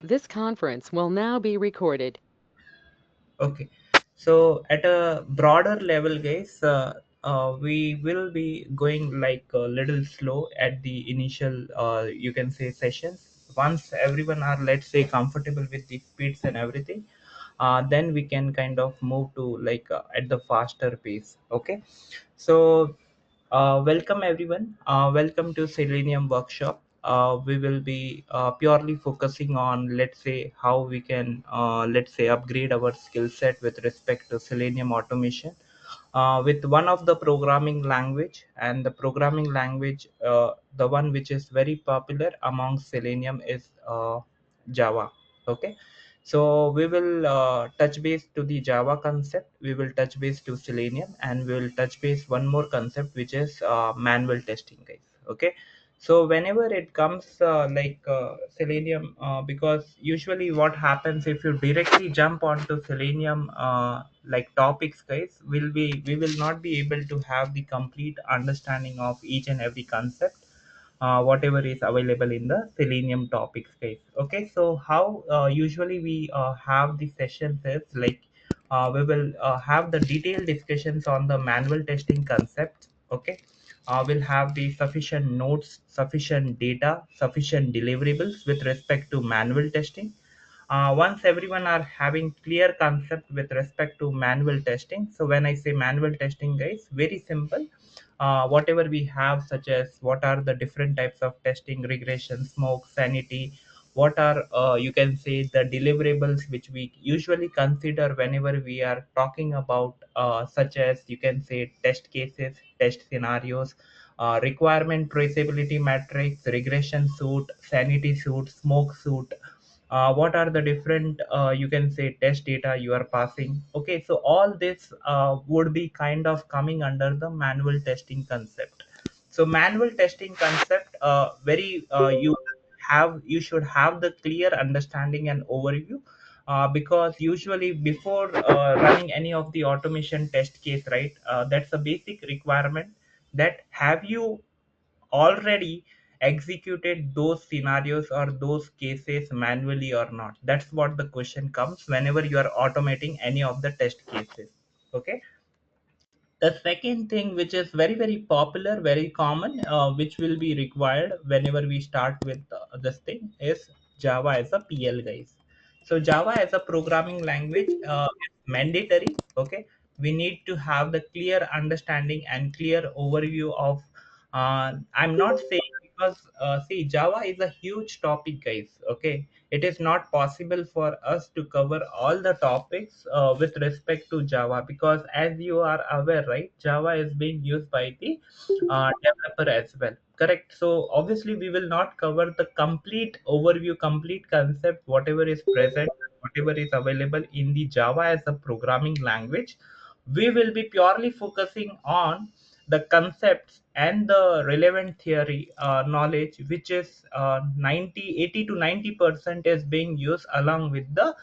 This conference will now be recorded. Okay, so at a broader level, guys, we will be going like a little slow at the initial, you can say, sessions. Once everyone are, let's say, comfortable with the speeds and everything, then we can kind of move to like at the faster pace. Okay, so welcome everyone. Welcome to Selenium workshop. We will be purely focusing on, let's say, how we can, let's say, upgrade our skill set with respect to Selenium automation with one of the programming language, and the programming language, the one which is very popular among Selenium is Java. Okay, so we will touch base to the Java concept, we will touch base to Selenium, and we will touch base one more concept which is manual testing, guys. Okay, so whenever it comes Selenium, because usually what happens if you directly jump onto Selenium like topics, guys, we will not be able to have the complete understanding of each and every concept, whatever is available in the Selenium topics, guys. Okay, so how usually we have the sessions is like we will have the detailed discussions on the manual testing concepts. Okay, we'll have the sufficient notes, sufficient data, sufficient deliverables with respect to manual testing. Once everyone are having clear concept with respect to manual testing, so when I say manual testing, guys, very simple. Whatever we have, such as what are the different types of testing: regression, smoke, sanity, what are you can say the deliverables which we usually consider whenever we are talking about such as you can say test cases, test scenarios, requirement traceability matrix, regression suit, sanity suit, smoke suit, what are the different you can say test data you are passing. Okay, so all this would be kind of coming under the manual testing concept. So manual testing concept, very you should have the clear understanding and overview, because usually before running any of the automation test case, right, that's a basic requirement, that have you already executed those scenarios or those cases manually or not. That's what the question comes whenever you are automating any of the test cases. Okay, the second thing which is very very popular, very common, which will be required whenever we start with this thing is Java as a PL, guys. So Java as a programming language is mandatory. Okay, we need to have the clear understanding and clear overview of I'm not saying, because see, Java is a huge topic, guys. Okay, it is not possible for us to cover all the topics with respect to Java, because as you are aware, right, Java is being used by the developer as well. Correct. So obviously we will not cover the complete overview, complete concept, whatever is present, whatever is available in the Java as a programming language. We will be purely focusing on the concepts and the relevant theory knowledge, which is 80 to 90% is being used along with the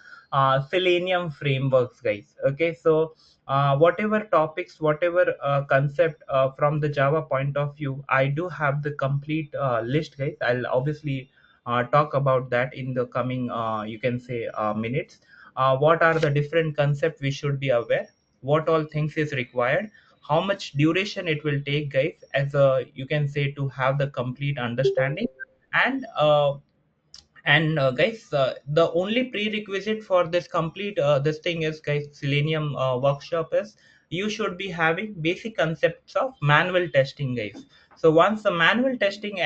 Selenium frameworks, guys. Okay, so whatever topics, whatever concept from the Java point of view, I do have the complete list, guys. I'll obviously talk about that in the coming you can say minutes. What are the different concepts we should be aware, what all things is required, how much duration it will take, guys, as a you can say to have the complete understanding. And guys, the only prerequisite for this complete this thing is, guys, Selenium workshop is you should be having basic concepts of manual testing, guys. So once the manual testing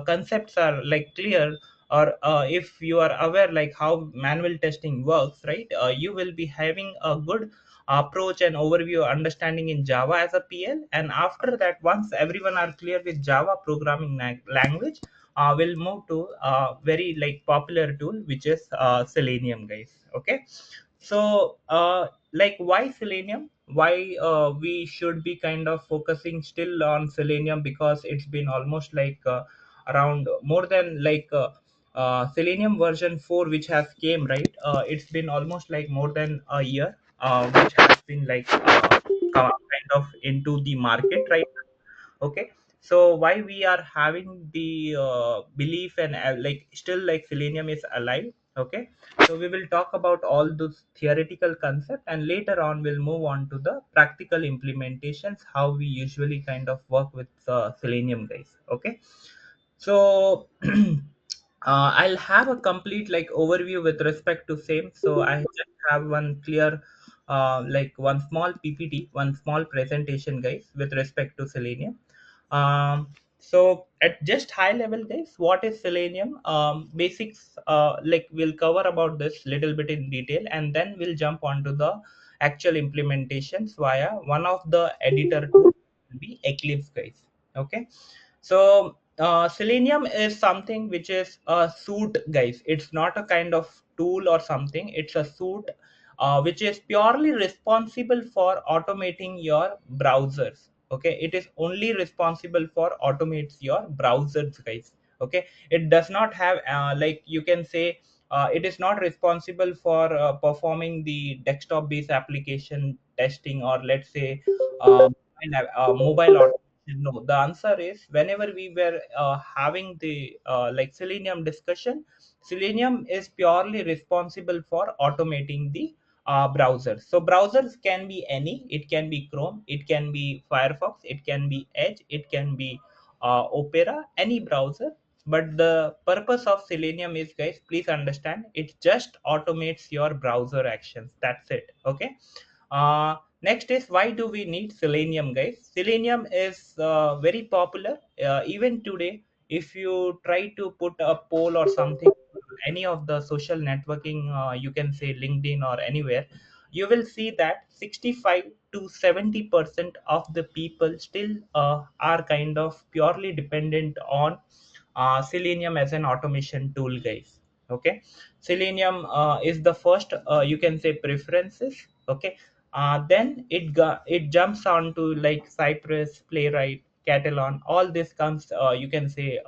concepts are like clear, or if you are aware like how manual testing works, right, you will be having a good approach and overview understanding in Java as a PL. And after that, once everyone are clear with Java programming language, we'll move to a very like popular tool which is Selenium, guys. Okay, so like why Selenium, why we should be kind of focusing still on Selenium, because it's been almost like around more than like Selenium version 4 which has came, right, it's been almost like more than a year which has been like kind of into the market right now. Okay, So why we are having the belief and like still like Selenium is alive. Okay, so we will talk about all those theoretical concept, and later on we'll move on to the practical implementations, how we usually kind of work with Selenium, guys. Okay, so I'll have a complete like overview with respect to same. So I just have one clear like one small PPT, one small presentation, guys, with respect to Selenium. So at just high level, guys, what is Selenium? Basics, like we'll cover about this little bit in detail, and then we'll jump onto the actual implementations via one of the editor tools will be Eclipse, guys. Okay, so Selenium is something which is a suite, guys. It's not a kind of tool or something. It's a suite which is purely responsible for automating your browsers. Okay, it is only responsible for automates your browsers, guys. Okay, it does not have like you can say it is not responsible for performing the desktop based application testing, or let's say mobile automation. No, the answer is whenever we were having the like Selenium discussion, Selenium is purely responsible for automating the browsers. So browsers can be any, it can be Chrome, it can be Firefox, it can be Edge, it can be Opera, any browser. But the purpose of Selenium is, guys, please understand, it just automates your browser actions. That's it. Okay. Next is, why do we need Selenium, guys? Selenium is very popular even today. If you try to put a poll or something, any of the social networking, you can say LinkedIn or anywhere, you will see that 65 to 70% of the people still are kind of purely dependent on Selenium as an automation tool, guys. Okay, Selenium is the first, you can say, preferences. Okay, then it jumps on to like Cypress, Playwright, Catalan. All this comes, you can say,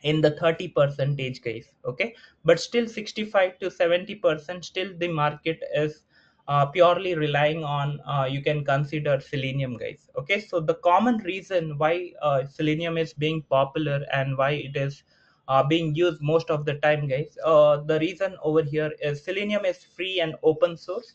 in the 30 percentage case. Okay, but still 65 to 70% still the market is purely relying on, you can consider Selenium, guys. Okay, so the common reason why Selenium is being popular and why it is being used most of the time, guys, the reason over here is Selenium is free and open source.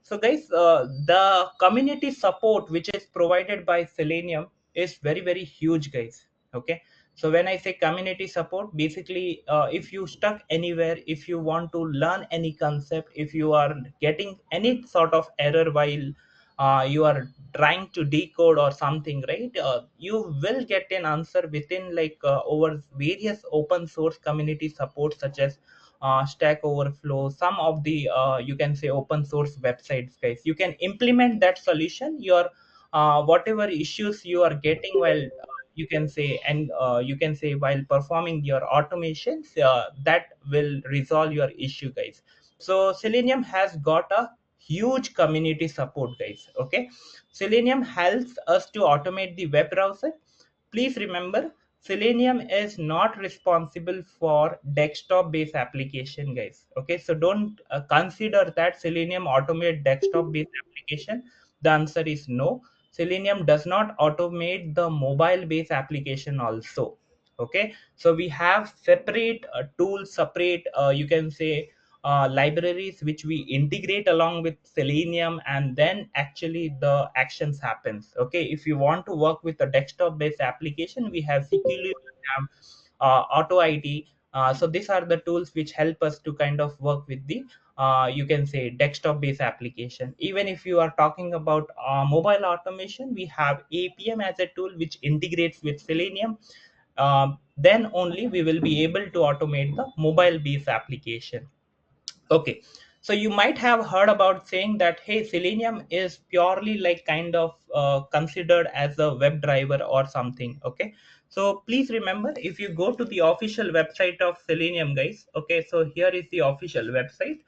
So, guys, the community support which is provided by Selenium is very, very huge, guys. Okay, so when I say community support, basically, if you stuck anywhere, if you want to learn any concept, if you are getting any sort of error while you are trying to decode or something, right, you will get an answer within like over various open source community support, such as Stack Overflow, some of the you can say open source websites, guys. You can implement that solution. Your whatever issues you are getting while you can say, and you can say while performing your automations, that will resolve your issue, guys. So Selenium has got a huge community support, guys. Okay, Selenium helps us to automate the web browser. Please remember, Selenium is not responsible for desktop based application, guys. Okay, so don't consider that Selenium automate desktop based application. The answer is no. Selenium does not automate the mobile based application also. Okay, so we have separate tools, separate, you can say, libraries which we integrate along with Selenium, and then actually the actions happens. Okay, if you want to work with a desktop based application, we have CQL, we have Auto IT. So these are the tools which help us to kind of work with the you can say desktop based application. Even if you are talking about mobile automation, we have APM as a tool which integrates with Selenium. Then only we will be able to automate the mobile based application. Okay, so you might have heard about saying that, hey, Selenium is purely like kind of considered as a web driver or something. Okay, so please remember, if you go to the official website of Selenium, guys. Okay, so here is the official website,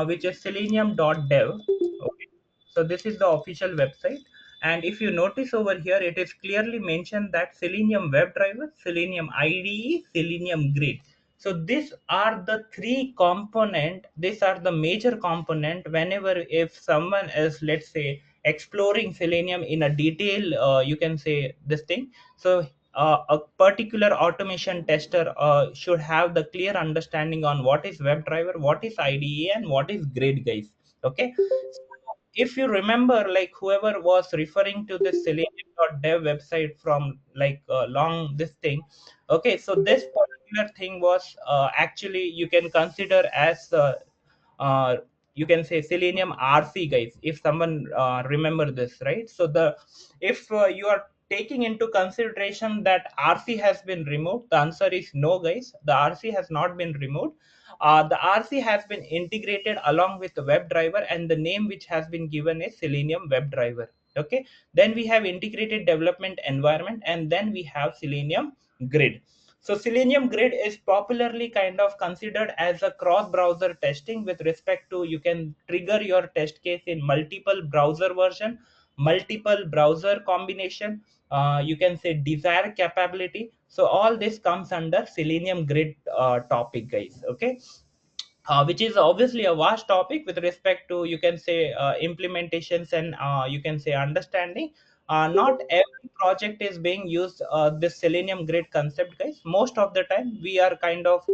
which is selenium.dev. Okay, so this is the official website. And if you notice over here, it is clearly mentioned that Selenium WebDriver, Selenium IDE, Selenium Grid. So these are the three component. These are the major component whenever if someone is, let's say, exploring Selenium in a detail, you can say this thing. So a particular automation tester should have the clear understanding on what is WebDriver, what is IDE, and what is Grid, guys. Okay. So if you remember, like whoever was referring to this Selenium.dev website from like long this thing, okay, so this particular thing was actually you can consider as uh, you can say Selenium RC, guys, if someone remember this, right? So the if you are taking into consideration that RC has been removed, the answer is no, guys. The RC has not been removed. The RC has been integrated along with the WebDriver, and the name which has been given is Selenium WebDriver. Okay, then we have integrated development environment, and then we have Selenium Grid. So Selenium Grid is popularly kind of considered as a cross-browser testing with respect to you can trigger your test case in multiple browser version, multiple browser combination. You can say desired capability. So all this comes under Selenium Grid topic, guys. Okay, which is obviously a vast topic with respect to you can say implementations and you can say understanding. Not every project is being used this Selenium Grid concept, guys. Most of the time we are kind of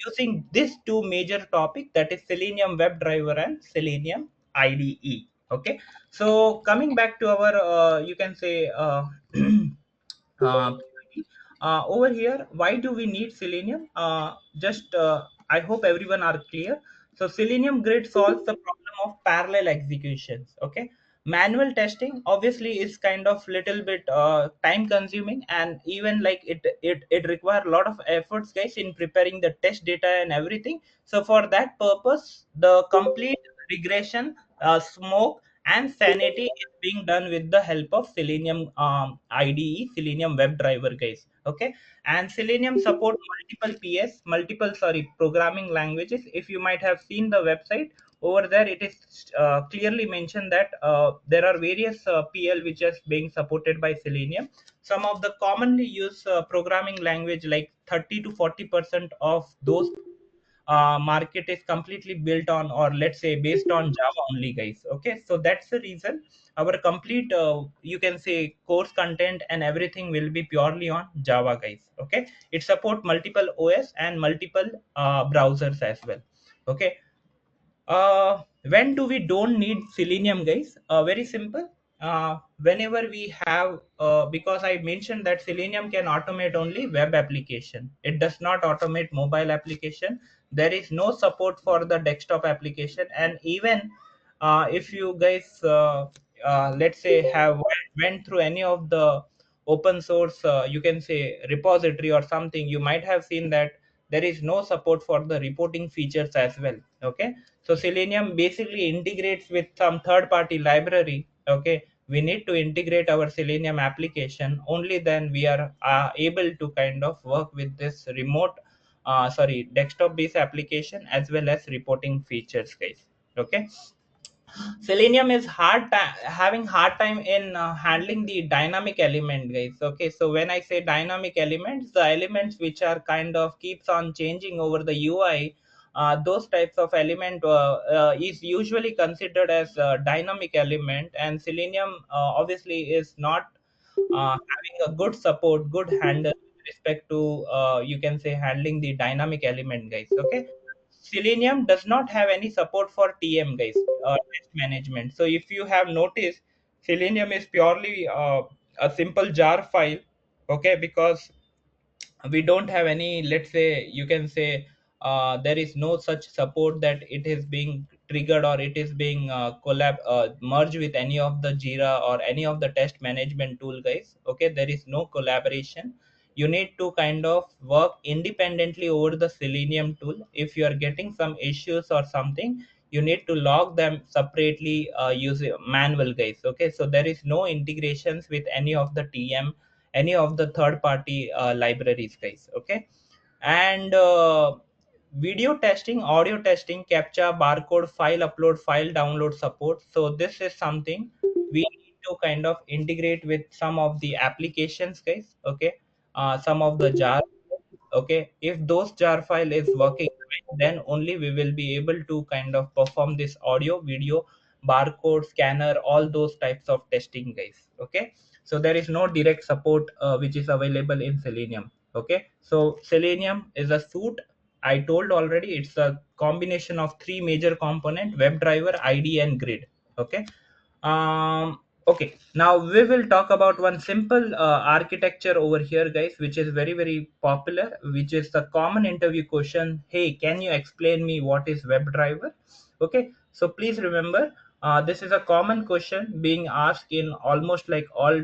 using these two major topic, that is Selenium WebDriver and Selenium IDE. Okay, so coming back to our you can say uh, over here, why do we need Selenium? Just I hope everyone are clear. So Selenium Grid solves the problem of parallel executions. Okay, manual testing obviously is kind of little bit time consuming, and even like it require a lot of efforts, guys, in preparing the test data and everything. So for that purpose, the complete regression, smoke, and sanity is being done with the help of Selenium IDE, Selenium WebDriver, guys. Okay, and Selenium support multiple programming languages. If you might have seen the website over there, it is clearly mentioned that there are various PL which is being supported by Selenium. Some of the commonly used programming language, like 30 to 40% of those market is completely built on, or let's say based on Java only, guys. Okay, so that's the reason our complete you can say course content and everything will be purely on Java, guys. Okay, it support multiple OS and multiple browsers as well. Okay, when do we don't need Selenium, guys? Very simple. Whenever we have because I mentioned that Selenium can automate only web application, it does not automate mobile application. There is no support for the desktop application. And even if you guys let's say have went through any of the open source you can say repository or something, you might have seen that there is no support for the reporting features as well. Okay, so Selenium basically integrates with some third party library. Okay, we need to integrate our Selenium application, only then we are able to kind of work with this remote desktop based application as well as reporting features, guys. Okay, Selenium is having hard time in handling the dynamic element, guys. Okay, so when I say dynamic elements, the elements which are kind of keeps on changing over the UI, those types of element is usually considered as a dynamic element, and Selenium obviously is not having a good support, good handle with respect to you can say handling the dynamic element, guys. Okay, Selenium does not have any support for TM, guys, test management. So if you have noticed, Selenium is purely a simple jar file. Okay, because we don't have any, let's say you can say there is no such support that it is being triggered or it is being merged with any of the Jira or any of the test management tool, guys. Okay, there is no collaboration. You need to kind of work independently over the Selenium tool. If you are getting some issues or something, you need to log them separately using manual, guys. Okay, so there is no integrations with any of the TM, any of the third party libraries, guys. Okay, and video testing, audio testing, captcha, barcode, file upload, file download support. So this is something we need to kind of integrate with some of the applications, guys. Okay, some of the jar. Okay, if those jar file is working, then only we will be able to kind of perform this audio video barcode scanner, all those types of testing, guys. Okay, so there is no direct support which is available in Selenium. Okay, so Selenium is a suite. I told already, it's a combination of three major component: WebDriver, IDE, and Grid. Okay. Okay, now we will talk about one simple architecture over here, guys, which is very very popular, which is the common interview question: hey, can you explain me what is WebDriver? Okay, so please remember, this is a common question being asked in almost like all,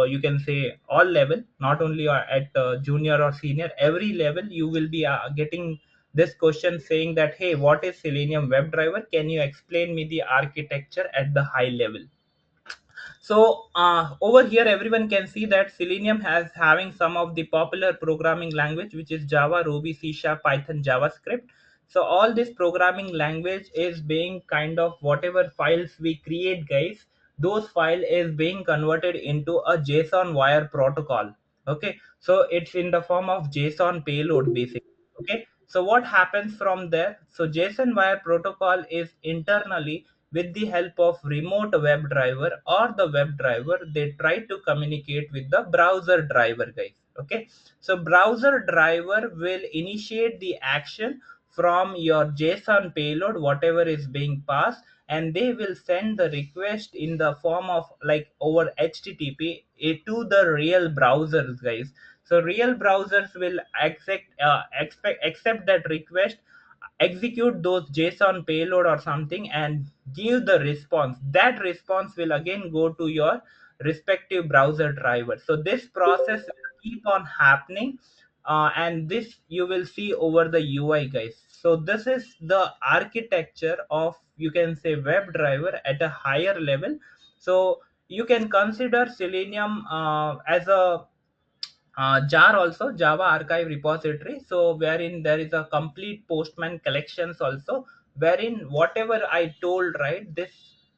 you can say all level, not only at junior or senior. Every level you will be getting this question saying that, hey, what is Selenium WebDriver? Can you explain me the architecture at the high level? So over here everyone can see that Selenium has having some of the popular programming language, which is Java, Ruby, C Sharp, Python, JavaScript. So all this programming language is being kind of whatever files we create, guys, those file is being converted into a JSON wire protocol. Okay, so it's in the form of JSON payload basically. Okay, so what happens from there? So JSON wire protocol is internally, with the help of remote web driver or the web driver, they try to communicate with the browser driver, guys. Okay, so browser driver will initiate the action from your JSON payload, whatever is being passed, and they will send the request in the form of like over HTTP to the real browsers, guys. So real browsers will accept that request, execute those JSON payload or something, and give the response. That response will again go to your respective browser driver. So this process will keep on happening, and this you will see over the UI, guys. So this is the architecture of, you can say, web driver at a higher level. So you can consider Selenium as a jar, also Java archive repository, so wherein there is a complete postman collections also, wherein whatever I told, right, this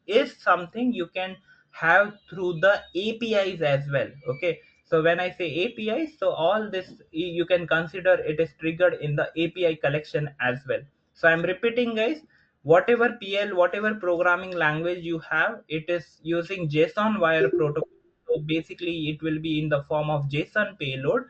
is something you can have through the APIs as well. Okay, so when I say APIs, so all this you can consider it is triggered in the API collection as well. So I'm repeating, guys, whatever PL, whatever programming language you have, it is using JSON wire protocol. So basically, it will be in the form of JSON payload.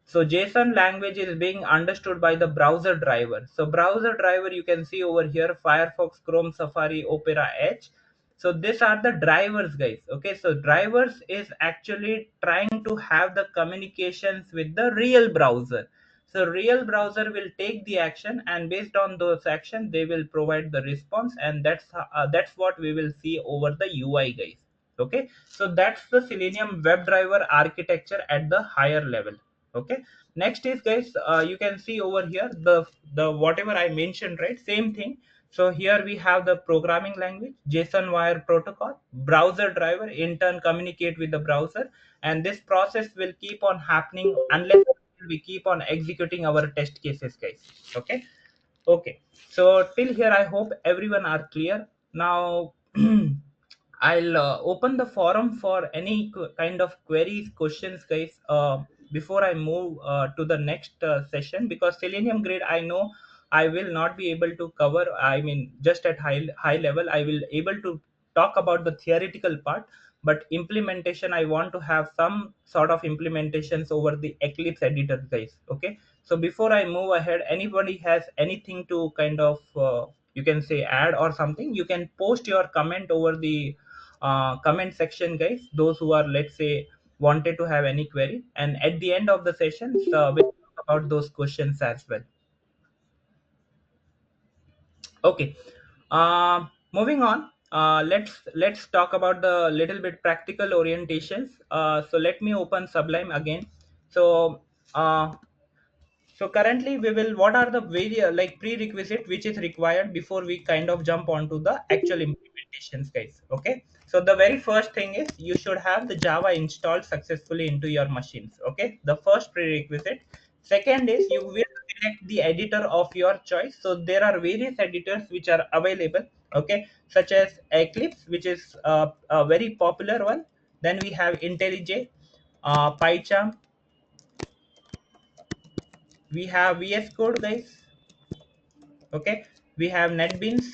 So JSON language is being understood by the browser driver. So browser driver, you can see over here: Firefox, Chrome, Safari, Opera, Edge. So these are the drivers, guys. Okay, so drivers is actually trying to have the communications with the real browser. So real browser will take the action, and based on those action, they will provide the response, and that's what we will see over the UI, guys. Okay, so that's the Selenium WebDriver architecture at the higher level. Okay, next is, guys, you can see over here the whatever I mentioned, right, same thing. So here we have the programming language, JSON wire protocol, browser driver in turn communicate with the browser, and this process will keep on happening unless we keep on executing our test cases, guys. Okay. Okay, so till here I hope everyone are clear. Now I'll open the forum for any kind of queries, questions, guys. Before I move to the next session, because Selenium Grid, I know I will not be able to cover. I mean, just at high level, I will able to talk about the theoretical part, but implementation, I want to have some sort of implementations over the Eclipse editor, guys. Okay, so before I move ahead, anybody has anything to kind of you can say add or something, you can post your comment over the comment section, guys, those who are, let's say, wanted to have any query, and at the end of the sessions we'll talk about those questions as well. Okay, moving on, let's talk about the little bit practical orientations. So let me open Sublime again. So uh, so currently we will, what are the like prerequisite which is required before we kind of jump onto the actual implementations, guys. Okay, so the very first thing is you should have the Java installed successfully into your machines. Okay, the first prerequisite. Second is you will select the editor of your choice. So there are various editors which are available. Okay, such as Eclipse, which is a very popular one. Then we have IntelliJ, PyCharm, we have VS Code, guys. Okay, we have NetBeans,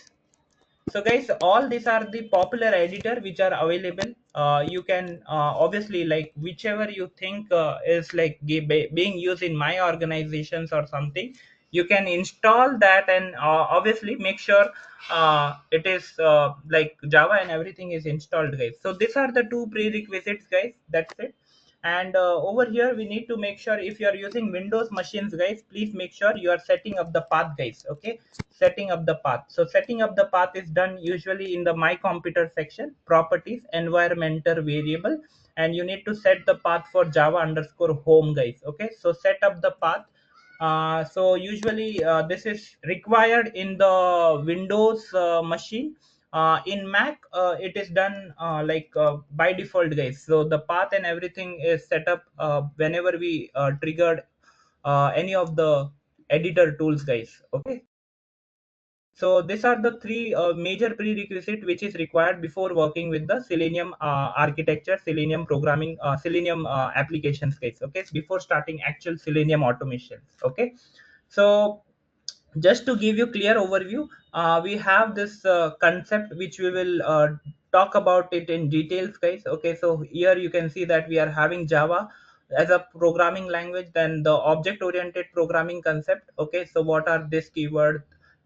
So guys, all these are the popular editor which are available. You can obviously, like, whichever you think is like being used in my organizations or something, you can install that, and obviously make sure it is like Java and everything is installed, guys. So these are the two prerequisites, guys. That's it. And over here we need to make sure, if you are using Windows machines, guys, please make sure you are setting up the path, guys. Okay, setting up the path. So setting up the path is done usually in the my computer section, properties, environmental variable, and you need to set the path for Java underscore home, guys. Okay, so set up the path. So usually this is required in the Windows machine. In Mac, it is done by default, guys. So the path and everything is set up whenever we triggered any of the editor tools, guys. Okay, so these are the three major prerequisite which is required before working with the Selenium architecture, Selenium programming, Selenium applications, guys. Okay, before starting actual Selenium automations. Okay, so just to give you clear overview, we have this concept which we will talk about it in details, guys. Okay, so here you can see that we are having Java as a programming language, then the object oriented programming concept. Okay, so what are these keywords?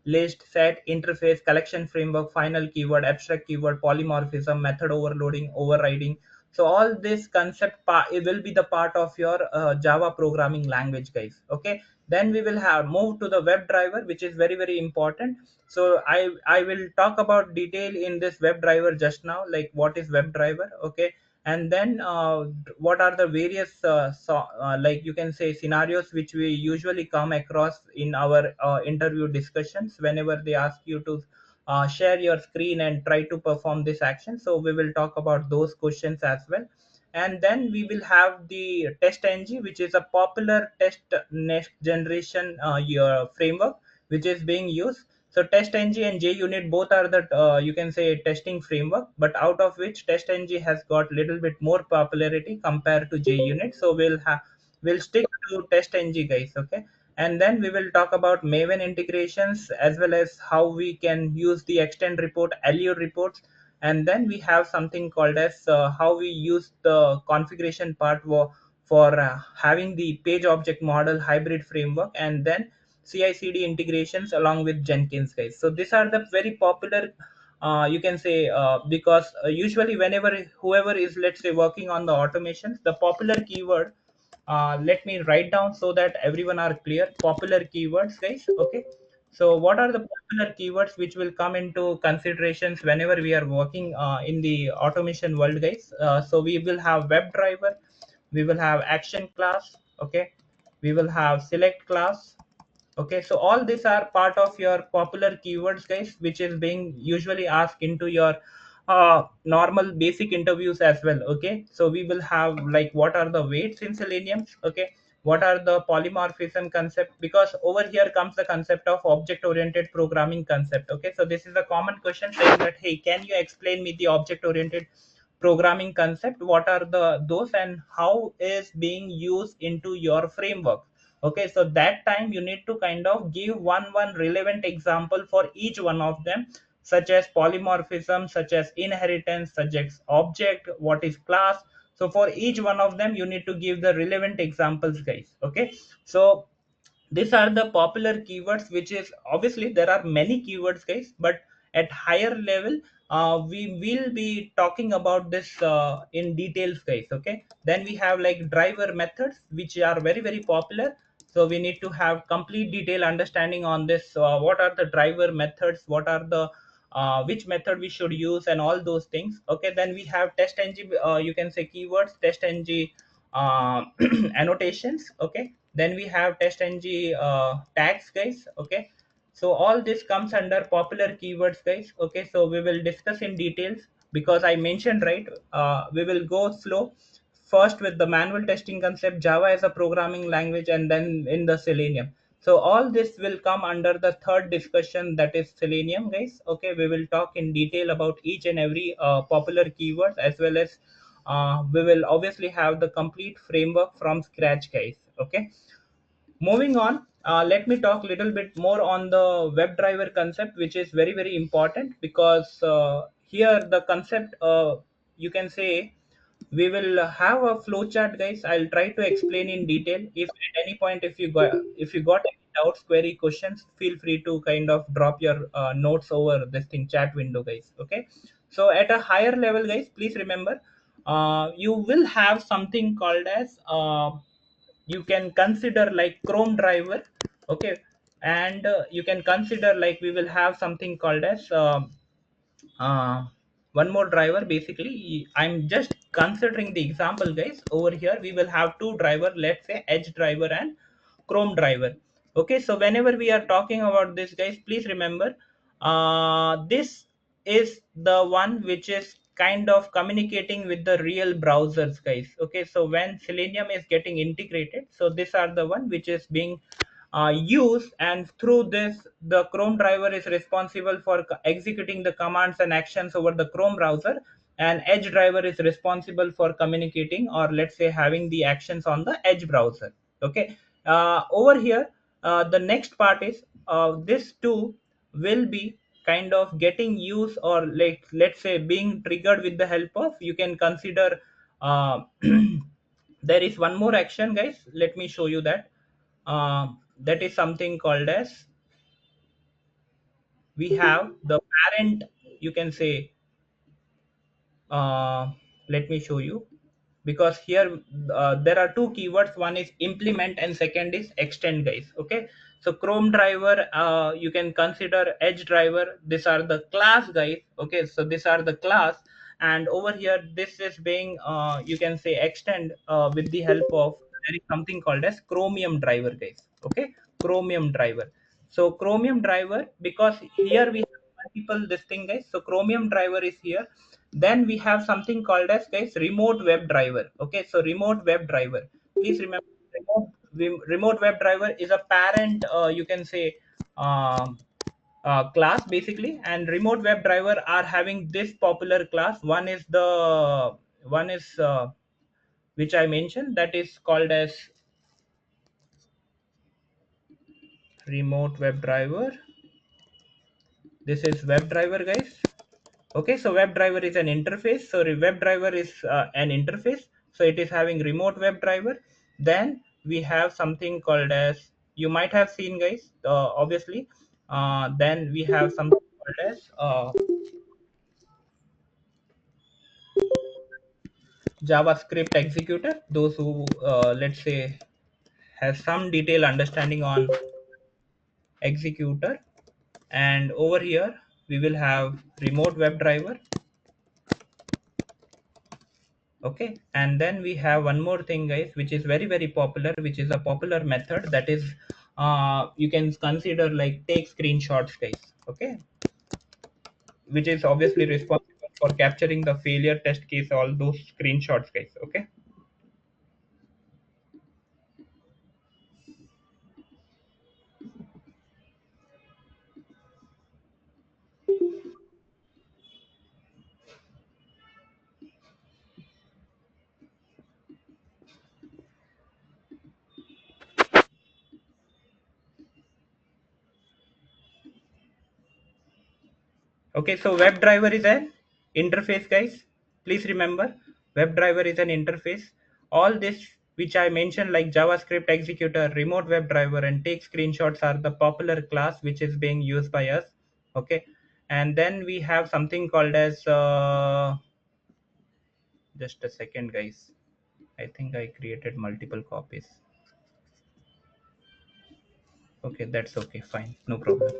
List, set, interface, collection framework, final keyword, abstract keyword, polymorphism, method overloading, overriding. So all this concept it will be the part of your Java programming language, guys. Okay, then we will have move to the web driver, which is very very important. So I will talk about detail in this web driver just now, like what is web driver. Okay, and then what are the various like you can say scenarios which we usually come across in our interview discussions whenever they ask you to share your screen and try to perform this action. So we will talk about those questions as well. And then we will have the test ng, which is a popular test next generation your framework which is being used. So TestNG and JUnit both are the you can say testing framework, but out of which TestNG has got little bit more popularity compared to JUnit. So we'll stick to TestNG, guys. Okay, and then we will talk about Maven integrations as well as how we can use the extend report, Allure reports, and then we have something called as how we use the configuration part for having the page object model hybrid framework, and then CI/CD integrations along with Jenkins, guys. So these are the very popular. You can say because usually whenever whoever is, let's say, working on the automations, the popular keyword. Let me write down so that everyone are clear. Popular keywords, guys. Okay. So what are the popular keywords which will come into considerations whenever we are working in the automation world, guys? So we will have web driver, we will have action class. Okay, we will have select class. Okay, so all these are part of your popular keywords, guys, which is being usually asked into your normal basic interviews as well. Okay, so we will have like what are the weights in Selenium. Okay, what are the polymorphism concept, because over here comes the concept of object oriented programming concept. Okay, so this is a common question saying that, hey, can you explain me the object oriented programming concept, what are the those and how is being used into your framework. Okay, so that time you need to kind of give one relevant example for each one of them, such as polymorphism, such as inheritance, such as object, what is class. So for each one of them you need to give the relevant examples, guys. Okay, so these are the popular keywords, which is obviously there are many keywords, guys, but at higher level we will be talking about this in details, guys. Okay, then we have like driver methods which are very very popular. So we need to have complete detail understanding on this, what are the driver methods, what are the which method we should use and all those things. Okay, then we have test ng, you can say keywords, test ng uh, annotations. Okay, then we have test ng tags, guys. Okay, so all this comes under popular keywords, guys. Okay, so we will discuss in details because I mentioned, right, we will go slow first with the manual testing concept, Java as a programming language, and then in the Selenium. So all this will come under the third discussion, that is Selenium, guys. Okay, we will talk in detail about each and every popular keywords, as well as we will obviously have the complete framework from scratch, guys. Okay, moving on. let me talk a little bit more on the WebDriver concept, which is very very important, because here the concept, you can say, we will have a flow chart, guys. I'll try to explain in detail. If at any point, if you got any doubts, query, questions, feel free to kind of drop your notes over this thing chat window, guys. Okay. So at a higher level, guys, please remember, you will have something called as, you can consider like Chrome driver. Okay. And you can consider like we will have something called as, uh, one more driver. Basically, I'm just considering the example, guys. Over here we will have two driver, let's say Edge driver and Chrome driver. Okay, so whenever we are talking about this, guys, please remember, this is the one which is kind of communicating with the real browsers, guys. Okay, so when Selenium is getting integrated, so these are the one which is being used, and through this the Chrome driver is responsible for executing the commands and actions over the Chrome browser, and Edge driver is responsible for communicating, or let's say having the actions on the Edge browser. Okay. Over here, the next part is, this two will be kind of getting used, or like let's say being triggered with the help of, you can consider, there is one more action, guys. Let me show you that. That is something called as, we have the parent, you can say, uh, let me show you, because here there are two keywords. One is implement and second is extend, guys. Okay. So Chrome driver, you can consider Edge driver, these are the class, guys. Okay, so these are the class, and over here this is being, you can say, extend with the help of, there is something called as Chromium driver, guys. Okay, Chromium driver. So Chromium driver, because here we have multiple this thing, guys. So Chromium driver is here. Then we have something called as, guys, remote web driver. Okay, so remote web driver, please remember, remote web driver is a parent, you can say, um, class basically, and remote web driver are having this popular class. One is which I mentioned, that is called as remote web driver. This is web driver, guys. Okay, so web driver is an interface. So web driver is an interface, so it is having remote web driver. Then we have something called as, you might have seen, guys, obviously. Then we have something called as, JavaScript executor. Those who, let's say, have some detailed understanding on executor. And over here we will have remote web driver. Okay, and then we have one more thing, guys, which is very very popular, which is a popular method, that is, you can consider like take screenshots, guys. Okay, which is obviously responsible for capturing the failure test case, all those screenshots, guys. Okay. Okay, so WebDriver is an interface, guys. Please remember, WebDriver is an interface. All this which I mentioned, like JavaScript executor, remote WebDriver, and take screenshots, are the popular class which is being used by us. Okay, and then we have something called as, just a second, guys. I think I created multiple copies. Okay, that's okay, fine, no problem.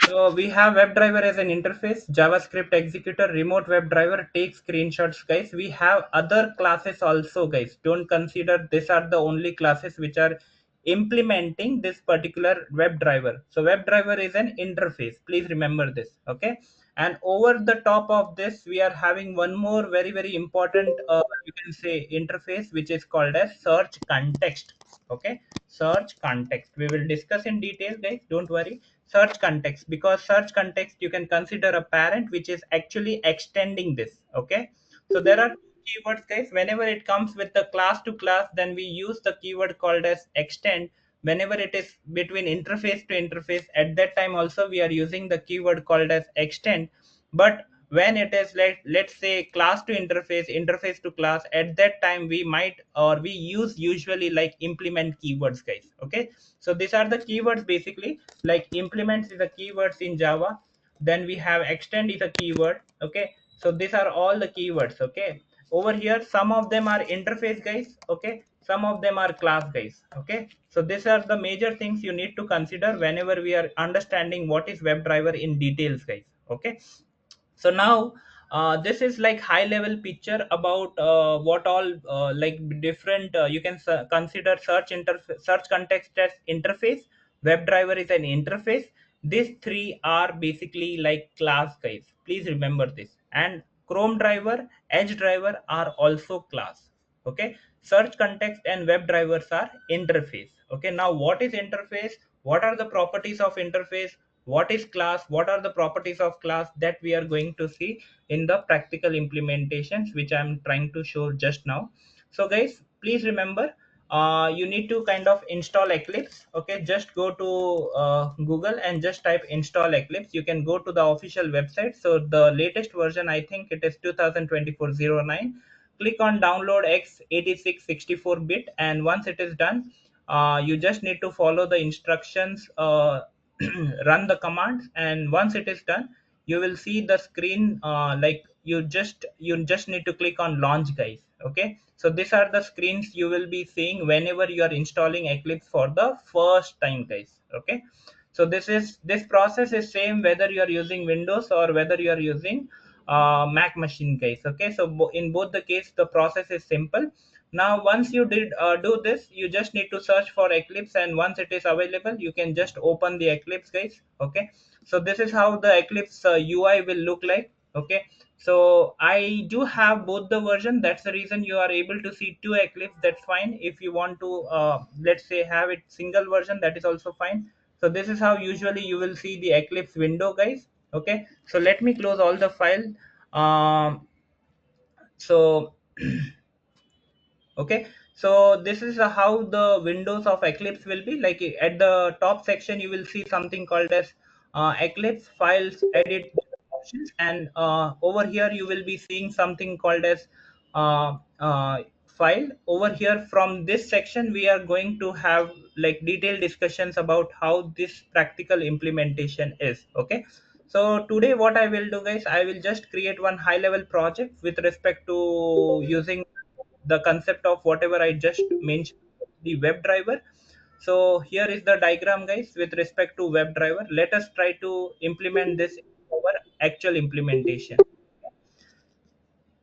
So we have WebDriver as an interface, JavaScript executor, remote WebDriver, take screenshots, guys. We have other classes also, guys. Don't consider these are the only classes which are implementing this particular WebDriver. So WebDriver is an interface. Please remember this. Okay. And over the top of this, we are having one more very very important, you can say, interface, which is called as search context. Okay, search context. We will discuss in detail, guys. Don't worry. Search context, because search context you can consider a parent which is actually extending this. Okay, so there are keywords, guys. Whenever it comes with the class to class, then we use the keyword called as extend, whenever it is between interface to interface, at that time also we are using the keyword called as extend. But when it is like, let's say, class to interface, interface to class, at that time we might, or we use usually like implement keywords, guys. Okay, so these are the keywords basically. Like implements is a keywords in Java, then we have extend is a keyword. Okay, so these are all the keywords. Okay, over here some of them are interface, guys. Okay, some of them are class, guys. Okay, so these are the major things you need to consider whenever we are understanding what is WebDriver in details, guys. Okay, so now this is like high level picture about what all like different you can consider search interface, search context as interface, WebDriver is an interface. These three are basically like class, guys. Please remember this. And Chrome driver, Edge driver are also class. Okay, search context and web drivers are interface. Okay, now what is interface, what are the properties of interface, what is class, what are the properties of class, that we are going to see in the practical implementations which I'm trying to show just now. So guys, please remember, you need to kind of install Eclipse. Okay, just go to Google and just type install Eclipse. You can go to the official website. So the latest version, I think it is 2024-09. Click on download x86 bit, and once it is done, you just need to follow the instructions, run the commands, and once it is done, you will see the screen, like you just need to click on launch, guys. Okay, so these are the screens you will be seeing whenever you are installing Eclipse for the first time, guys. Okay, so this process is same whether you are using Windows or whether you are using Mac machine, guys. Okay, so in both the case the process is simple. Now once you did do this, you just need to search for Eclipse, and once it is available, you can just open the Eclipse, guys. Okay, so this is how the Eclipse UI will look like. Okay, so I do have both the version, that's the reason you are able to see two Eclipse. That's fine. If you want to let's say have it single version, that is also fine. So this is how usually you will see the Eclipse window, guys. Okay, so let me close all the file. So okay, so this is how the windows of Eclipse will be like. At the top section you will see something called as Eclipse files edit options, and over here you will be seeing something called as file. Over here from this section we are going to have like detailed discussions about how this practical implementation is. Okay, so today what I will do, guys, I will just create one high level project with respect to using the concept of whatever I just mentioned, the WebDriver. So here is the diagram, guys, with respect to WebDriver. Let us try to implement this in our actual implementation.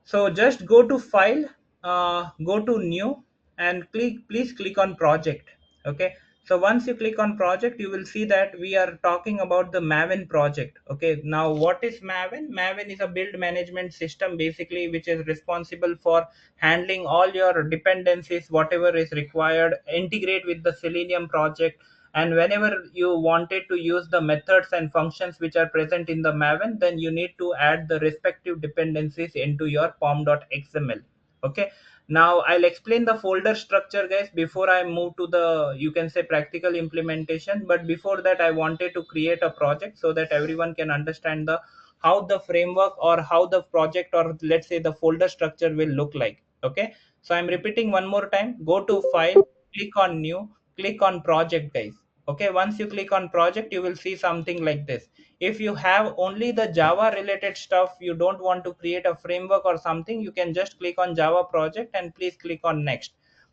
So just go to file, go to new, and please click on project. Okay, so once you click on project, you will see that we are talking about the Maven project. Okay, now what is Maven? Maven is a build management system basically, which is responsible for handling all your dependencies, whatever is required, integrate with the Selenium project. And whenever you wanted to use the methods and functions which are present in the Maven, then you need to add the respective dependencies into your pom.xml. Okay, now I'll explain the folder structure, guys, before I move to the, you can say, practical implementation. But before that, I wanted to create a project so that everyone can understand the how the framework or how the project, or let's say the folder structure, will look like. Okay, so I'm repeating one more time. Go to file, click on new, click on project, guys. Okay, once you click on project, you will see something like this. If you have only the Java related stuff, you don't want to create a framework or something, you can just click on Java project and please click on next.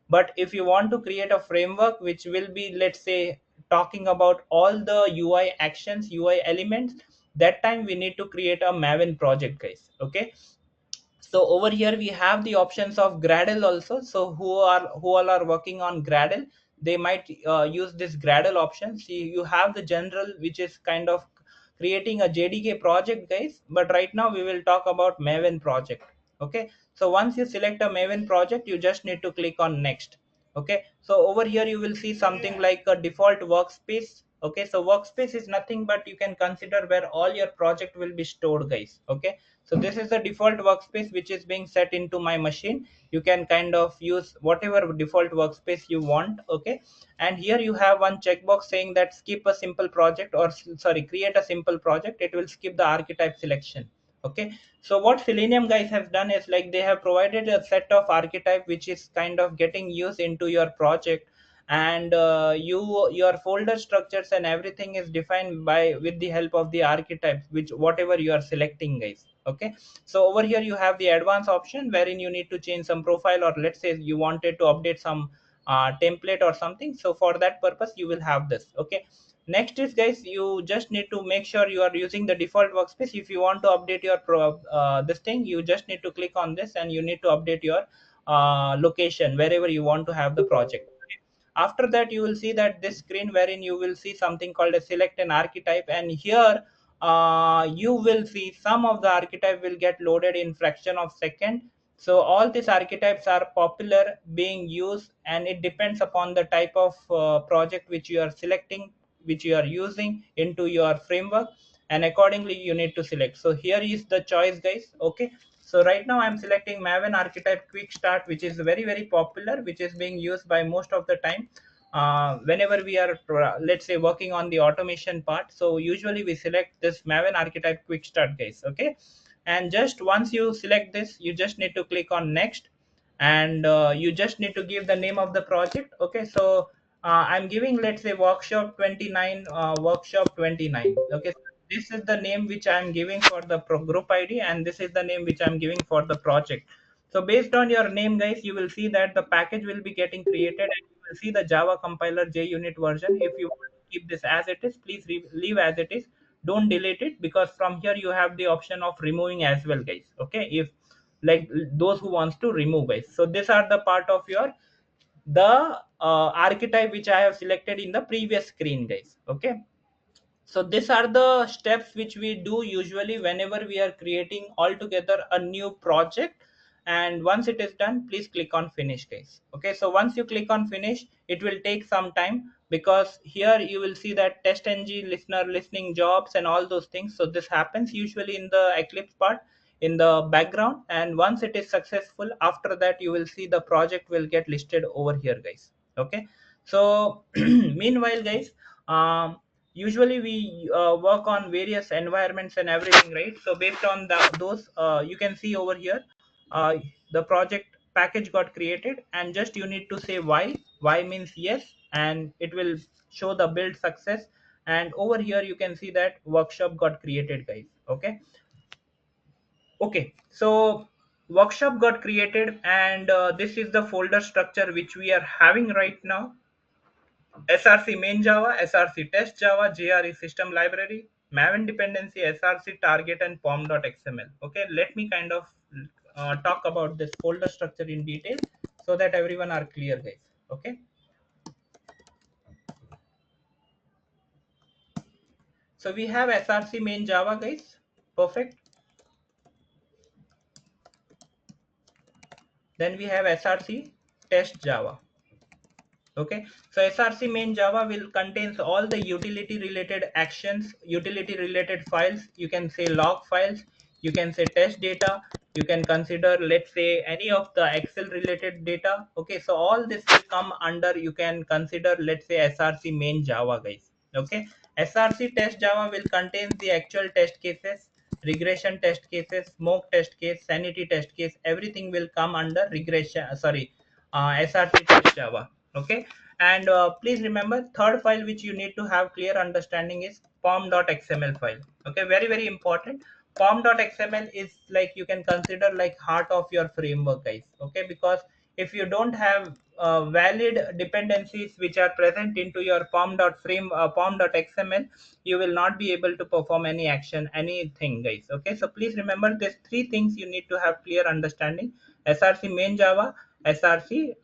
But if you want to create a framework which will be, let's say, talking about all the UI actions, UI elements, that time we need to create a Maven project, guys. Okay, so over here we have the options of Gradle also. So who all are working on Gradle, they might use this Gradle option. See, you have the general, which is kind of creating a JDK project, guys, but right now we will talk about Maven project. Okay, so once you select a Maven project, you just need to click on next. Okay, so over here you will see something like a default workspace. Okay, so workspace is nothing but you can consider where all your project will be stored, guys. Okay, so this is the default workspace which is being set into my machine. You can kind of use whatever default workspace you want. Okay, and here you have one checkbox saying that skip a simple project, or sorry, create a simple project. It will skip the archetype selection. Okay, so what Selenium guys has done is like they have provided a set of archetype which is kind of getting used into your project, and your folder structures and everything is defined by with the help of the archetypes which whatever you are selecting, guys. Okay, so over here you have the advanced option wherein you need to change some profile, or let's say you wanted to update some template or something. So for that purpose you will have this. Okay, next is guys, you just need to make sure you are using the default workspace. If you want to update your this thing, you just need to click on this and you need to update your location wherever you want to have the project. After that you will see that this screen wherein you will see something called a select an archetype, and here you will see some of the archetype will get loaded in fraction of second. So all these archetypes are popular being used, and it depends upon the type of project which you are selecting, which you are using into your framework, and accordingly you need to select. So here is the choice, guys. Okay, so right now I'm selecting Maven archetype quick start, which is very very popular, which is being used by most of the time whenever we are let's say working on the automation part. So usually we select this Maven archetype quick start, guys. Okay, and just once you select this, you just need to click on next, and you just need to give the name of the project. Okay, so I'm giving, let's say, workshop 29, workshop 29. Okay, so this is the name which I'm giving for the group ID, and this is the name which I'm giving for the project. So based on your name, guys, you will see that the package will be getting created, and you will see the Java compiler JUnit version. If you want to keep this as it is, please leave as it is. Don't delete it, because from here you have the option of removing as well, guys. Okay, if like those who wants to remove, guys. So these are the part of your the archetype which I have selected in the previous screen, guys. Okay, so these are the steps which we do usually whenever we are creating altogether a new project. And once it is done, please click on finish, guys. Okay, so once you click on finish, it will take some time, because here you will see that test ng listener listening jobs and all those things. So this happens usually in the Eclipse part in the background, and once it is successful, after that you will see the project will get listed over here, guys. Okay, so meanwhile, guys, usually we work on various environments and everything, right? So based on those you can see over here uh, the project package got created, and just you need to say y means yes, and it will show the build success. And over here you can see that workshop got created, guys. Okay, okay, so workshop got created, and this is the folder structure which we are having right now. SRC main Java, SRC test Java, JRE system library, Maven dependency, SRC target, and pom.xml. Okay, let me kind of talk about this folder structure in detail so that everyone are clear, guys. Okay, so we have SRC main Java, guys. Perfect. Then we have SRC test Java. Okay, so SRC main Java will contains all the utility related actions, utility related files. You can say log files, you can say test data, you can consider, let's say, any of the Excel related data. Okay, so all this will come under, you can consider, let's say, SRC main Java, guys. Okay, SRC test Java will contain the actual test cases, regression test cases, smoke test case, sanity test case. Everything will come under regression, sorry, SRC test Java. Okay, and please remember, third file which you need to have clear understanding is pom.xml file. Okay, very very important. Pom.xml is like, you can consider like heart of your framework, guys. Okay, because if you don't have valid dependencies which are present into your pom.xml, you will not be able to perform any action, anything, guys. Okay, so please remember these three things you need to have clear understanding: SRC main Java, SRC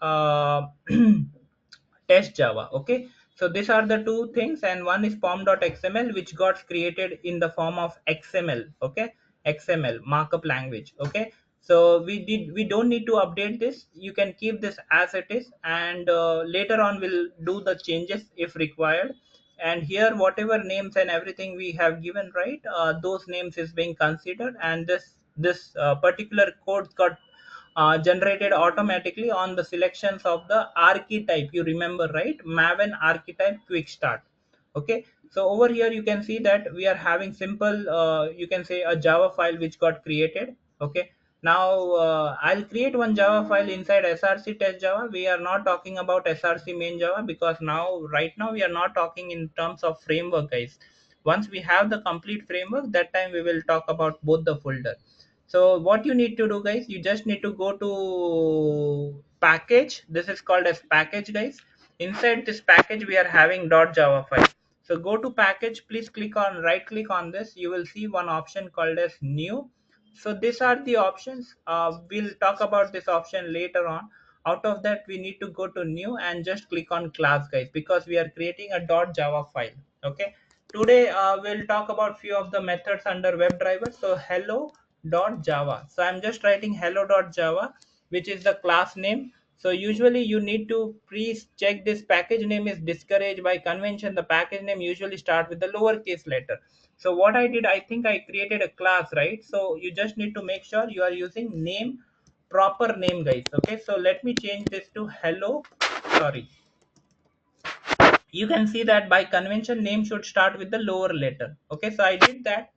test Java. Okay, so these are the two things, and one is pom.xml which got created in the form of XML. Okay, XML markup language. Okay, so we don't need to update this. You can keep this as it is, and later on we'll do the changes if required. and here whatever names and everything we have given, right, those names is being considered, and this particular code got generated automatically on the selections of the archetype. You remember, right? Maven archetype quick start. Okay, so over here you can see that we are having simple, you can say, a Java file which got created. Okay, now I'll create one Java file inside src test Java. We are not talking about src main Java, because now right now we are not talking in terms of framework, guys. Once we have the complete framework, that time we will talk about both the folder. So what you need to do, guys, you just need to go to package. This is called as package, guys. Inside this package we are having .java file. So go to package, please click on, right click on this. You will see one option called as new. So these are the options. We'll talk about this option later on. Out of that we need to go to new and just click on class, guys, because we are creating a .java file. Okay, today we'll talk about few of the methods under WebDriver. So hello.java. So I'm just writing hello.java, which is the class name. So usually you need to please check this package name is discouraged. By convention, the package name usually start with the lowercase letter. So what I did, I think I created a class, right? So you just need to make sure you are using name, proper name, guys. Okay, so let me change this to hello. Sorry, you can see that by convention name should start with the lower letter. Okay, so I did that.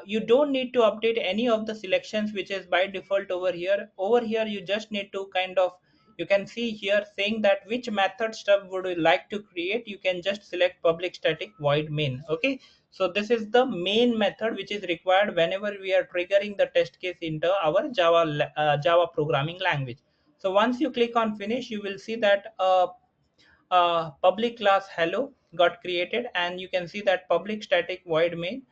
You don't need to update any of the selections which is by default over here. Over here you just need to kind of, you can see here saying that which method stub would you like to create. You can just select public static void main. Okay, so this is the main method which is required whenever we are triggering the test case into our Java programming language. So once you click on finish, you will see that public class hello got created, and you can see that public static void main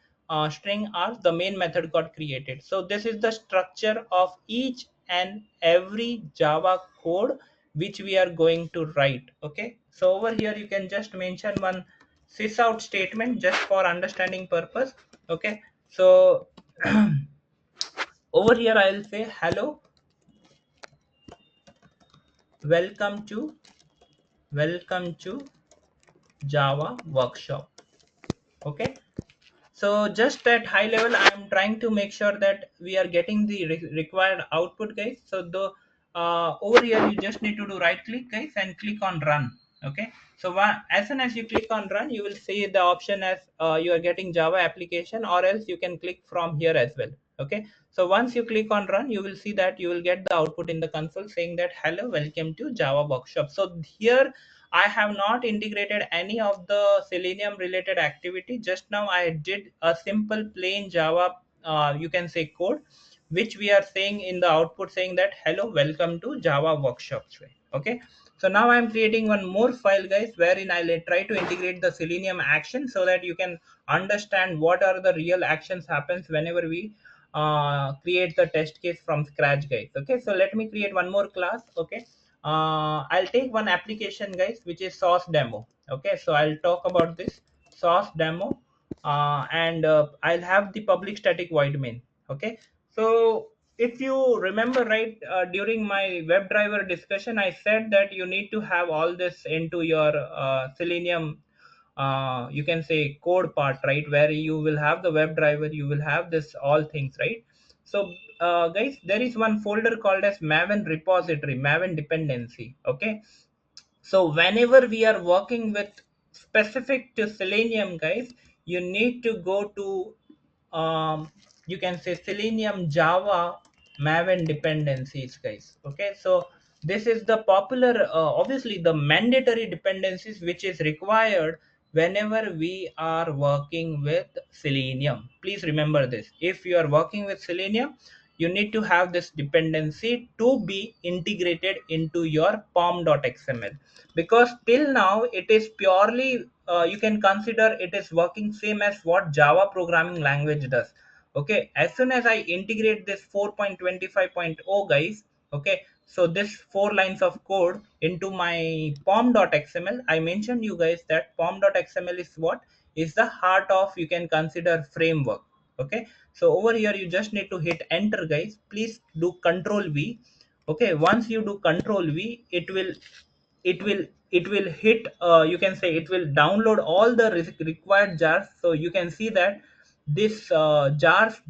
string r, the main method, got created. So this is the structure of each and every Java code which we are going to write. Okay, so over here you can just mention one sysout statement just for understanding purpose. Okay, so over here I'll say hello, welcome to welcome to Java workshop. Okay, so just at high level I'm trying to make sure that we are getting the required output, guys. So the over here you just need to do right click, guys, and click on run. Okay, so as soon as you click on run, you will see the option as you are getting Java application, or else you can click from here as well. Okay, so once you click on run, you will see that you will get the output in the console saying that hello, welcome to Java workshop. So here I have not integrated any of the Selenium related activity. Just now I did a simple plain Java, you can say, code, which we are saying in the output saying that hello, welcome to Java workshops. Okay. So now I'm creating one more file, guys, wherein I'll try to integrate the Selenium action so that you can understand what are the real actions happens whenever we create the test case from scratch, guys. Okay. So let me create one more class. Okay, I'll take one application, guys, which is source demo. Okay, so I'll talk about this source demo, and I'll have the public static void main. Okay, so if you remember, right, during my WebDriver discussion I said that you need to have all this into your Selenium, you can say, code part, right, where you will have the WebDriver, you will have this all things, right? So guys, there is one folder called as Maven repository, Maven dependency. Okay, so whenever we are working with specific to Selenium, guys, you need to go to, you can say, Selenium Java Maven dependencies, guys. Okay, so this is the popular, obviously the mandatory dependencies which is required whenever we are working with Selenium. Please remember this. If you are working with Selenium, you need to have this dependency to be integrated into your pom.xml, because till now it is purely, you can consider it is working same as what Java programming language does. Okay, as soon as I integrate this 4.25.0, guys, okay, so this 4 lines of code into my pom.xml, I mentioned you guys that pom.xml is what is the heart of, you can consider, framework. Okay, so over here you just need to hit enter, guys. Please do control V. Okay, once you do control V, it will it will hit, you can say it will download all the required jars. So you can see that this jars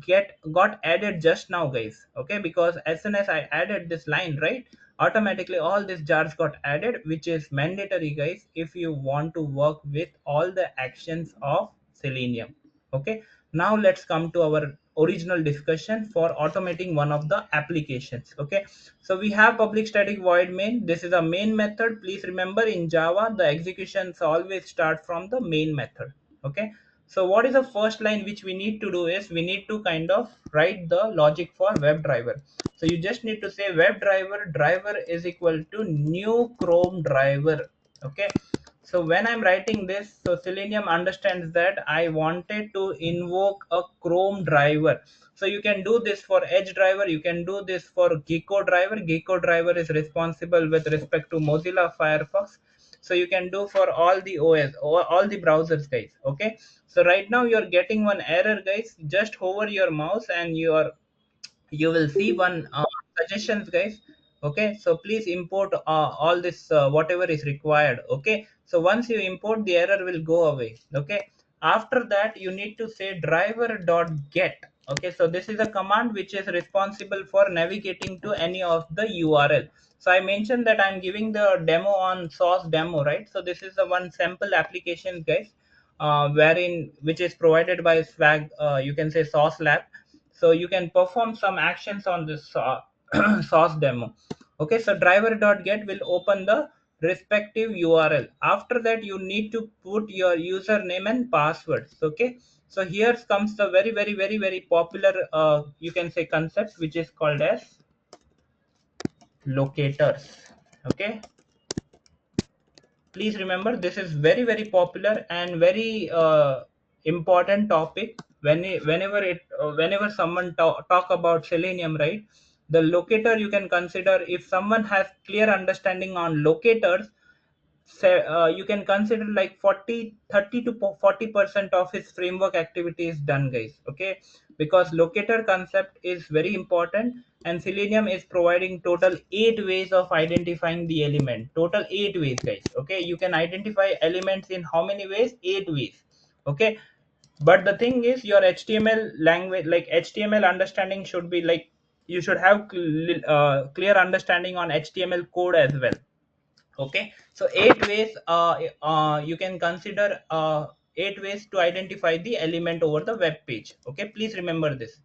got added just now, guys. Okay, because as soon as I added this line, right, automatically all these jars got added, which is mandatory, guys, if you want to work with all the actions of Selenium. Okay, now let's come to our original discussion for automating one of the applications. Okay, so we have public static void main. This is a main method. Please remember, in Java the executions always start from the main method. Okay, so what is the first line which we need to do is we need to kind of write the logic for WebDriver. So you just need to say WebDriver is equal to new Chrome driver. Okay, so when I'm writing this, so Selenium understands that I wanted to invoke a Chrome driver. So you can do this for Edge driver, you can do this for Gecko driver. Gecko driver is responsible with respect to Mozilla Firefox. So you can do for all the OS or all the browsers, guys. Okay, so right now you're getting one error, guys. Just hover your mouse and you will see one suggestions, guys. Okay, so please import all this whatever is required. Okay, so once you import, the error will go away. Okay, after that you need to say driver dot get. Okay, so this is a command which is responsible for navigating to any of the URL. So I mentioned that I'm giving the demo on source demo, right? So this is the one sample application, guys, wherein which is provided by Swag, you can say Source Lab. So you can perform some actions on this source demo. Okay, so driver.get will open the respective URL. After that you need to put your username and passwords. Okay, so here comes the very popular you can say concept, which is called as locators. Okay, please remember, this is very popular and very important topic. Whenever someone talk about Selenium, right, the locator you can consider, if someone has clear understanding on locators, say, you can consider like 30 to 40% of his framework activity is done, guys. Okay, because locator concept is very important, and Selenium is providing total 8 ways of identifying the element. Total 8 ways, guys. Okay, you can identify elements in how many ways? 8 ways. Okay, but the thing is, your HTML language, like HTML understanding, should be like, you should have clear understanding on HTML code as well. Okay, so 8 ways, you can consider 8 ways to identify the element over the web page. Okay, please remember this.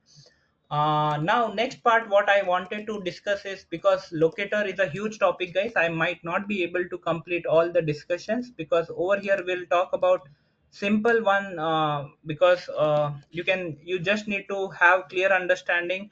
Now next part what I wanted to discuss is, because locator is a huge topic, guys, I might not be able to complete all the discussions, because over here we'll talk about simple one, because you just need to have clear understanding.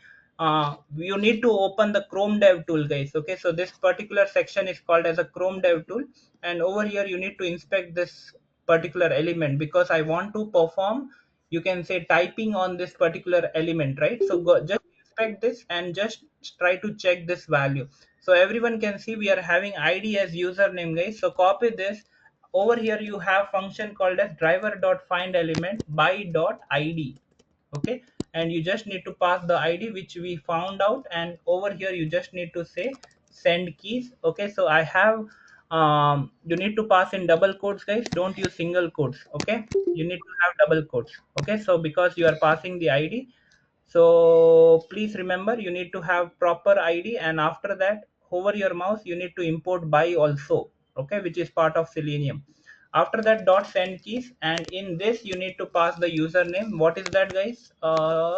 You need to open the Chrome dev tool, guys. Okay, so this particular section is called as a Chrome dev tool, and over here you need to inspect this particular element, because I want to perform, you can say, typing on this particular element, right? So just inspect this and just try to check this value. So everyone can see we are having ID as username, guys. So copy this. Over here you have function called as driver.findElement by.id. Okay, and you just need to pass the ID which we found out, and over here you just need to say send keys. Okay, so I have, you need to pass in double quotes, guys, don't use single quotes. Okay, you need to have double quotes. Okay, so because you are passing the ID, so please remember, you need to have proper ID, and after that hover your mouse, you need to import by also. Okay, which is part of Selenium. After that, dot send keys, and in this you need to pass the username. What is that, guys?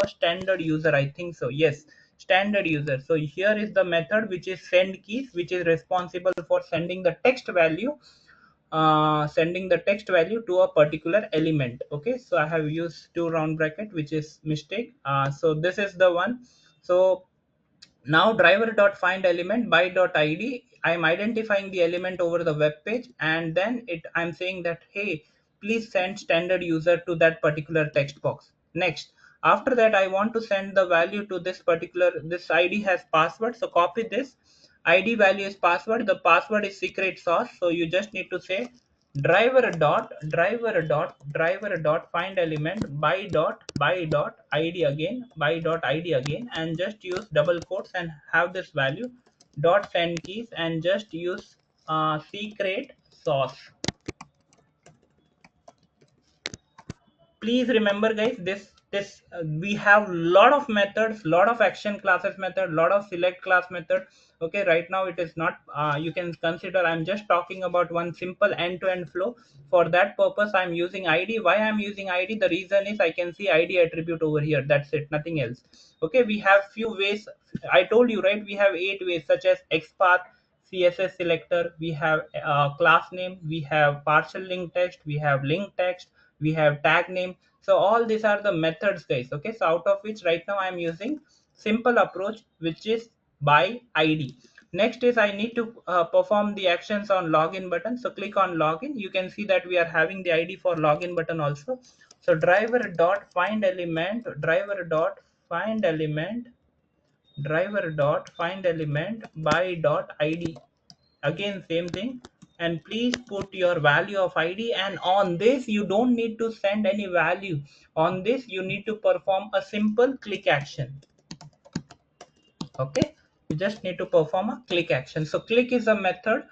Standard user, I think so. Yes, standard user. So here is the method which is send keys, which is responsible for sending the text value, to a particular element. Okay, so I have used two round bracket, which is mistake. So this is the one. So now driver.findElement by.id, I'm identifying the element over the web page, and then I'm saying that, hey, please send standard user to that particular text box. Next, after that I want to send the value to this particular, this ID has password, so copy this. ID value is password, the password is secret sauce. So you just need to say driver dot find element by dot id again, by.id again, and just use double quotes and have this value dot send keys, and just use secret sauce. Please remember guys, this we have lot of methods, lot of action classes method, lot of select class method. Okay, right now it is not, you can consider I'm just talking about one simple end-to-end flow. For that purpose I'm using id. Why I'm using id? The reason is I can see id attribute over here, that's it, nothing else. Okay, we have few ways. I told you, right, we have 8 ways, such as xpath, css selector, we have class name, we have partial link text, we have link text, we have tag name. So all these are the methods guys. Okay, so out of which right now I'm using simple approach, which is by id. Next is I need to perform the actions on login button. So click on login, you can see that we are having the id for login button also. So driver dot find element, driver dot find element, driver dot find element by dot id. Again same thing, and please put your value of id. And on this you don't need to send any value. On this you need to perform a simple click action. Okay, you just need to perform a click action. So click is a method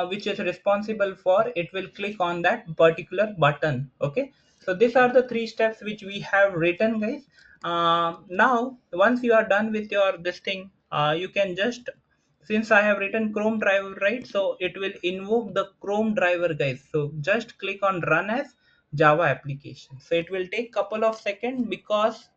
which is responsible for, it will click on that particular button. Okay, so these are the 3 steps which we have written guys. Now once you are done with your this thing, you can just, since I have written chrome driver, right, so it will invoke the chrome driver guys. So just click on run as java application. So it will take couple of seconds, because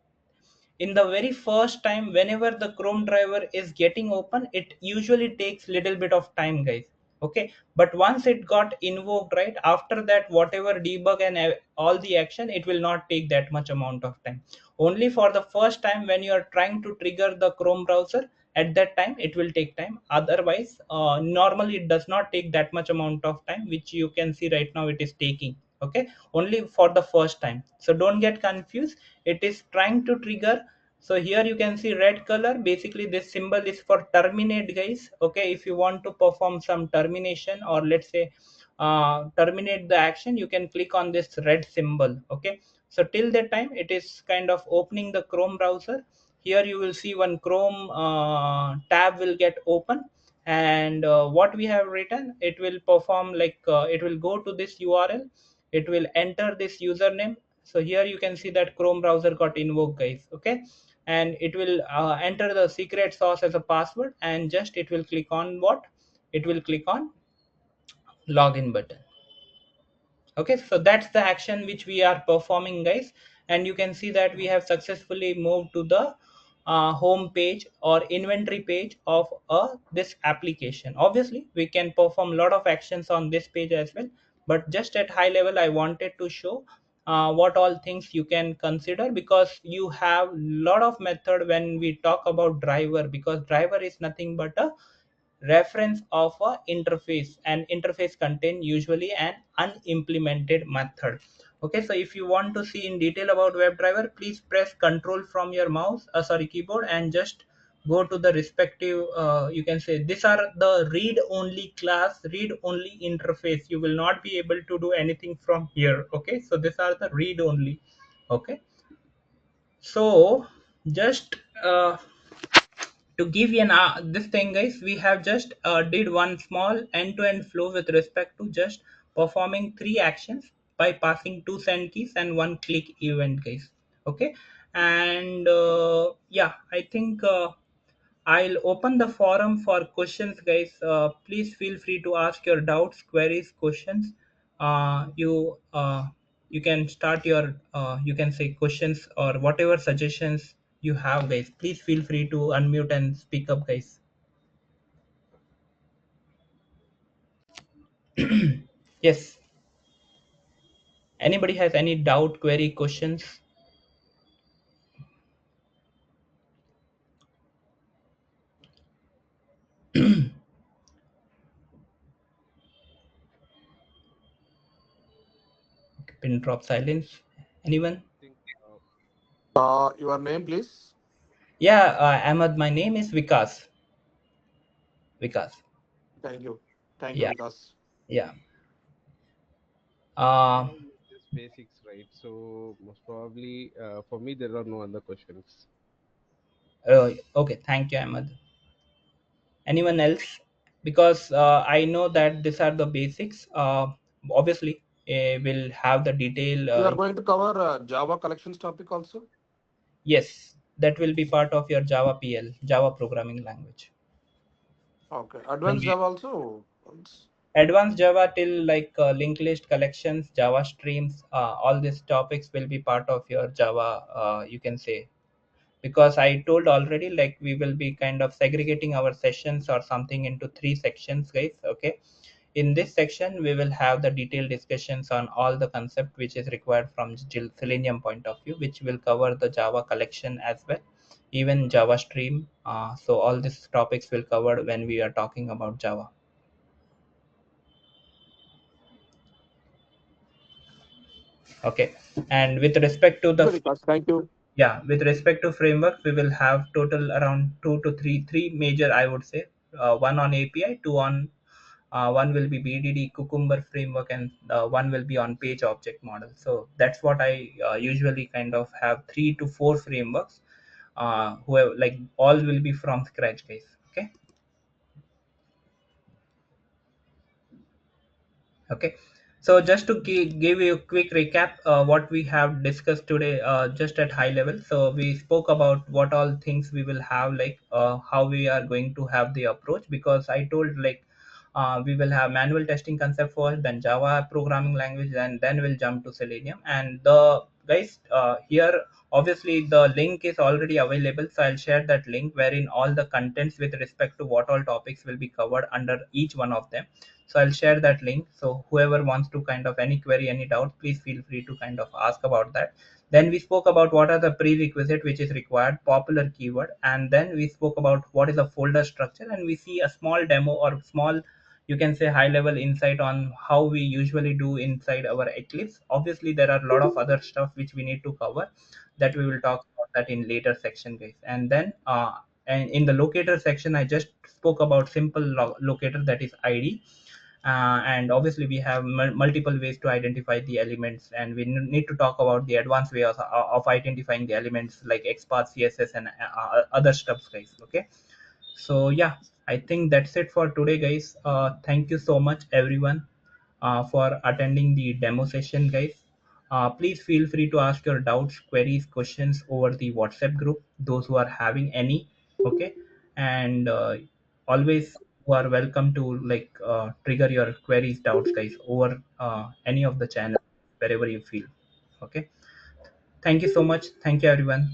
in the very first time whenever the chrome driver is getting open, it usually takes little bit of time guys. Okay, but once it got invoked, right, after that whatever debug and all the action, it will not take that much amount of time. Only for the first time when you are trying to trigger the chrome browser, at that time it will take time. Otherwise normally it does not take that much amount of time, which you can see right now it is taking. Okay, only for the first time, so don't get confused. It is trying to trigger. So here you can see red color, basically this symbol is for terminate guys. Okay, if you want to perform some termination, or let's say terminate the action, you can click on this red symbol. Okay, so till that time it is kind of opening the chrome browser. Here you will see one chrome tab will get open, and what we have written, it will perform like it will go to this url, it will enter this username. So here you can see that chrome browser got invoked guys. Okay, and it will enter the secret sauce as a password, and just it will click on what, it will click on login button. Okay, so that's the action which we are performing guys. And you can see that we have successfully moved to the home page or inventory page of this application. Obviously we can perform a lot of actions on this page as well, but just at high level I wanted to show what all things you can consider, because you have lot of method when we talk about driver, because driver is nothing but a reference of a interface, and interface contain usually an unimplemented method. Okay, so if you want to see in detail about WebDriver, please press control from your mouse, sorry, keyboard, and just go to the respective you can say these are the read only class, read only interface. You will not be able to do anything from here. Okay, so these are the read only. Okay, so just to give you an this thing guys, we have just did one small end-to-end flow with respect to just performing 3 actions by passing 2 send keys and 1 click event guys. Okay, and yeah, I think I'll open the forum for questions guys. Please feel free to ask your doubts, queries, questions. You can start your you can say questions or whatever suggestions you have guys. Please feel free to unmute and speak up guys. Yes, anybody has any doubt, query, questions? Pin drop silence. Anyone? Think, Your name, please. Yeah, Ahmad, my name is Vikas. Vikas. Thank you. Thank you, Yeah, Vikas. yeah. we uh all know this basics, right? So most probably, for me, there are no other questions. okay, thank you Ahmad. Anyone else? because I know that these are the basics. Obviously, we'll have the detail. You are going to cover Java collections topic also? Yes, that will be part of your Java PL, Java programming language. Okay. When Advanced we Java also? advanced Java till like linked list collections, Java streams, all these topics will be part of your Java. You can say, because I told already, like we will be kind of segregating our sessions or something into three sections, guys. Okay. In this section, we will have the detailed discussions on all the concept which is required from Selenium point of view, which will cover the Java collection as well, even Java stream. So all these topics will cover when we are talking about Java. Okay. And with respect to the Very fast. Thank you. yeah, with respect to framework, we will have total around three major, I would say. One on API, two on one will be BDD Cucumber framework, and one will be on page object model. So that's what I usually kind of have 3 to 4 frameworks. Who have, like, all will be from scratch, guys. Okay. Okay. So just to give you a quick recap, what we have discussed today, just at high level. So we spoke about what all things we will have, like how we are going to have the approach, because I told, like, we will have manual testing concept first, then Java programming language, and then we'll jump to Selenium. And the guys, here obviously the link is already available, so I'll share that link wherein all the contents with respect to what all topics will be covered under each one of them. So I'll share that link, so whoever wants to kind of any query, any doubt, please feel free to kind of ask about that. Then we spoke about what are the prerequisite which is required, popular keyword, and then we spoke about what is a folder structure, and we see a small demo or small, you can say, high level insight on how we usually do inside our Eclipse. Obviously there are a lot of other stuff which we need to cover, that we will talk about that in later section, guys. And then and in the locator section, I just spoke about simple locator, that is ID. And obviously we have multiple ways to identify the elements, and we need to talk about the advanced way of identifying the elements, like XPath, CSS, and other stuff, guys. Okay. So yeah, I think that's it for today, guys. Thank you so much, everyone, for attending the demo session, guys. Please feel free to ask your doubts, queries, questions over the WhatsApp group, those who are having any. Okay. And always you are welcome to, like, trigger your queries, doubts, guys, over any of the channel, wherever you feel. Okay. Thank you so much. Thank you, everyone.